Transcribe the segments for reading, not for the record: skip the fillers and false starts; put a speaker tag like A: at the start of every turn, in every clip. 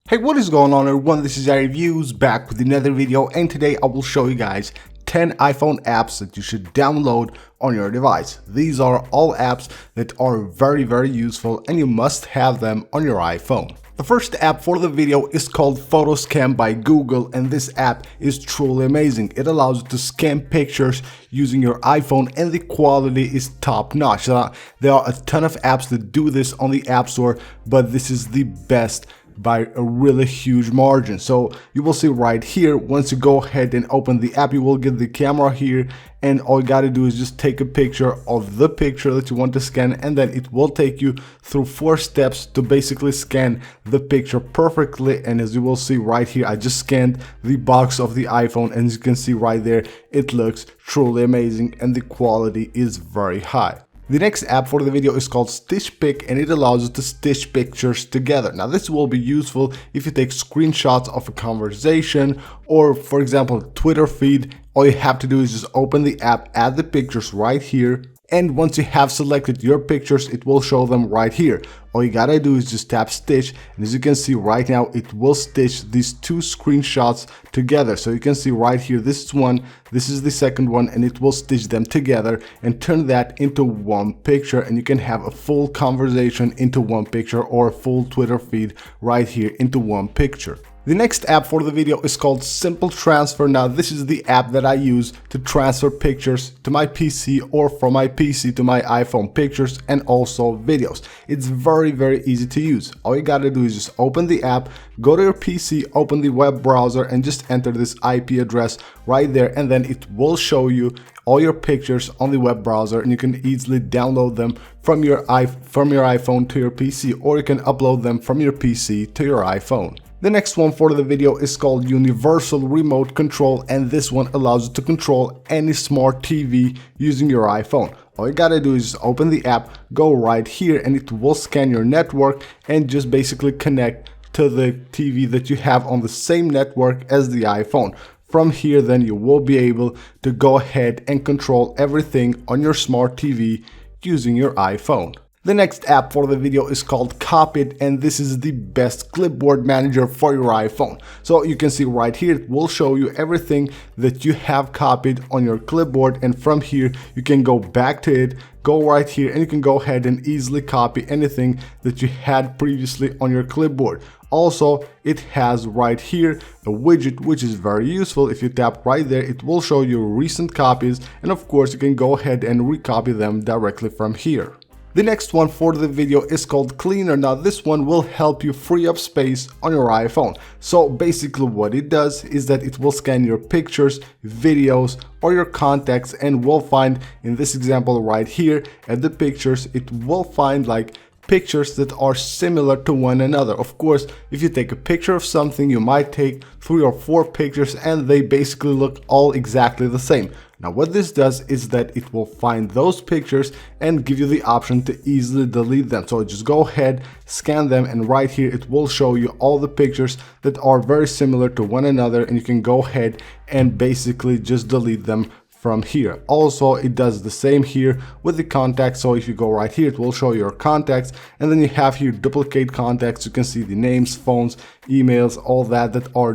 A: Hey, what is going on everyone? This is iReviews back with another video, and today I will show you guys 10 iPhone apps that you should download on your device. These are all apps that are very useful and you must have them on your iPhone. The first app for the video is called Photoscan by Google, and this app is truly amazing. It allows you to scan pictures using your iPhone and the quality is top notch. There are a ton of apps that do this on the App Store, but this is the best by a really huge margin. So you will see right here, once you go ahead and open the app, you will get the camera here, and all you gotta do is just take a picture of the picture that you want to scan, and then it will take you through 4 steps to basically scan the picture perfectly. And as you will see right here, I just scanned the box of the iPhone, and as you can see right there, it looks truly amazing and the quality is very high. The next app for the video is called StitchPic, and it allows you to stitch pictures together. Now this will be useful if you take screenshots of a conversation or, for example, Twitter feed. All you have to do is just open the app, add the pictures right here, and once you have selected your pictures, it will show them right here. All you gotta do is just tap stitch, and as you can see right now, it will stitch these 2 screenshots together. So you can see right here, this is one, this is the second one, and it will stitch them together and turn that into one picture, and you can have a full conversation into one picture or a full Twitter feed right here into one picture. The next app for the video is called Simple Transfer. Now this is the app that I use to transfer pictures to my PC or from my PC to my iPhone, pictures and also videos. It's very easy to use. All you gotta do is just open the app, go to your PC, open the web browser, and just enter this IP address right there, and then it will show you all your pictures on the web browser, and you can easily download them from your iPhone to your PC, or you can upload them from your PC to your iPhone. The next one for the video is called Universal Remote Control, and this one allows you to control any smart TV using your iPhone. All you gotta do is just open the app, go right here, and it will scan your network and just basically connect to the TV that you have on the same network as the iPhone. From here, then you will be able to go ahead and control everything on your smart TV using your iPhone. The next app for the video is called Copit, and this is the best clipboard manager for your iPhone. So you can see right here, it will show you everything that you have copied on your clipboard, and from here you can go back to it, go right here, and you can go ahead and easily copy anything that you had previously on your clipboard. Also, it has right here a widget which is very useful. If you tap right there, it will show you recent copies, and of course you can go ahead and recopy them directly from here. The next one for the video is called Cleaner. Now this one will help you free up space on your iPhone. So basically what it does is that it will scan your pictures, videos, or your contacts, and will find, in this example right here at the pictures, it will find like pictures that are similar to one another. Of course, if you take a picture of something, you might take 3 or 4 pictures and they basically look all exactly the same. Now what this does is that it will find those pictures and give you the option to easily delete them. So just go ahead, scan them, and right here it will show you all the pictures that are very similar to one another, and you can go ahead and basically just delete them from here. Also, it does the same here with the contacts. So if you go right here, it will show your contacts, and then you have here duplicate contacts. You can see the names, phones, emails, all that are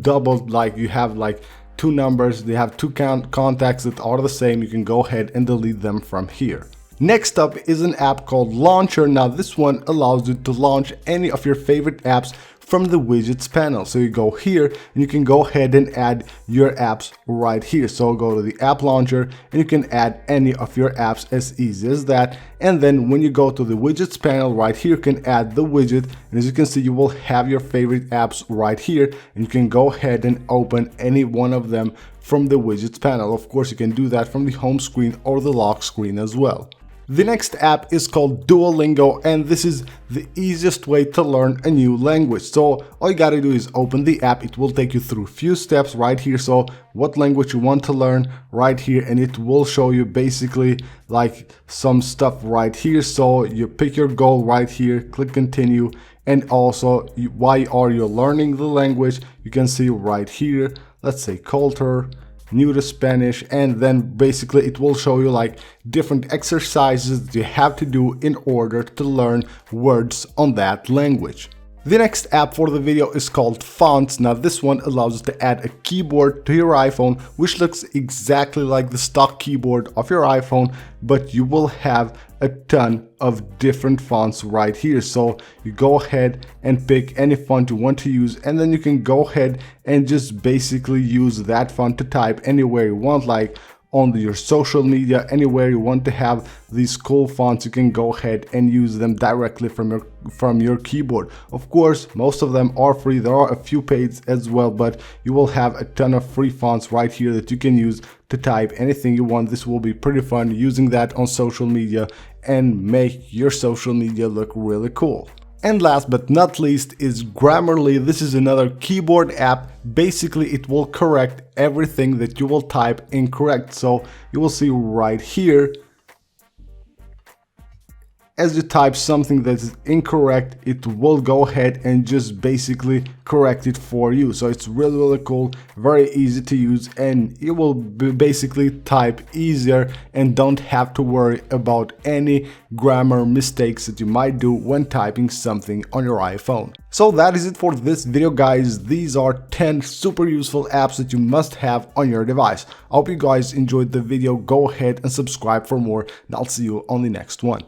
A: doubled, like you have like 2 numbers, they have 2 contacts that are the same. You can go ahead and delete them from here. Next up is an app called Launcher. Now this one allows you to launch any of your favorite apps from the widgets panel. So you go here and you can go ahead and add your apps right here. So go to the app launcher and you can add any of your apps as easy as that. And then when you go to the widgets panel right here, you can add the widget, and as you can see, you will have your favorite apps right here, and you can go ahead and open any one of them from the widgets panel. Of course, you can do that from the home screen or the lock screen as well. The next app is called Duolingo, and this is the easiest way to learn a new language. So all you gotta do is open the app. It will take you through a few steps right here. So what language you want to learn right here, and it will show you basically like some stuff right here. So you pick your goal right here, click continue, and also why are you learning the language. You can see right here, let's say culture, new to Spanish, and then basically it will show you like different exercises that you have to do in order to learn words on that language. The next app for the video is called Fonts. Now this one allows us to add a keyboard to your iPhone, which looks exactly like the stock keyboard of your iPhone, but you will have a ton of different fonts right here. So you go ahead and pick any font you want to use, and then you can go ahead and just basically use that font to type anywhere you want, like on your social media, anywhere you want to have these cool fonts. You can go ahead and use them directly from your keyboard. Of course, most of them are free. There are a few paid as well, but you will have a ton of free fonts right here that you can use to type anything you want. This will be pretty fun using that on social media and make your social media look really cool. And last but not least is Grammarly. This is another keyboard app. Basically, it will correct everything that you will type incorrect. So you will see right here, as you type something that is incorrect, it will go ahead and just basically correct it for you. So it's really cool, very easy to use, and you will basically type easier and don't have to worry about any grammar mistakes that you might do when typing something on your iPhone. So that is it for this video, guys. These are 10 super useful apps that you must have on your device. I hope you guys enjoyed the video. Go ahead and subscribe for more, and I'll see you on the next one.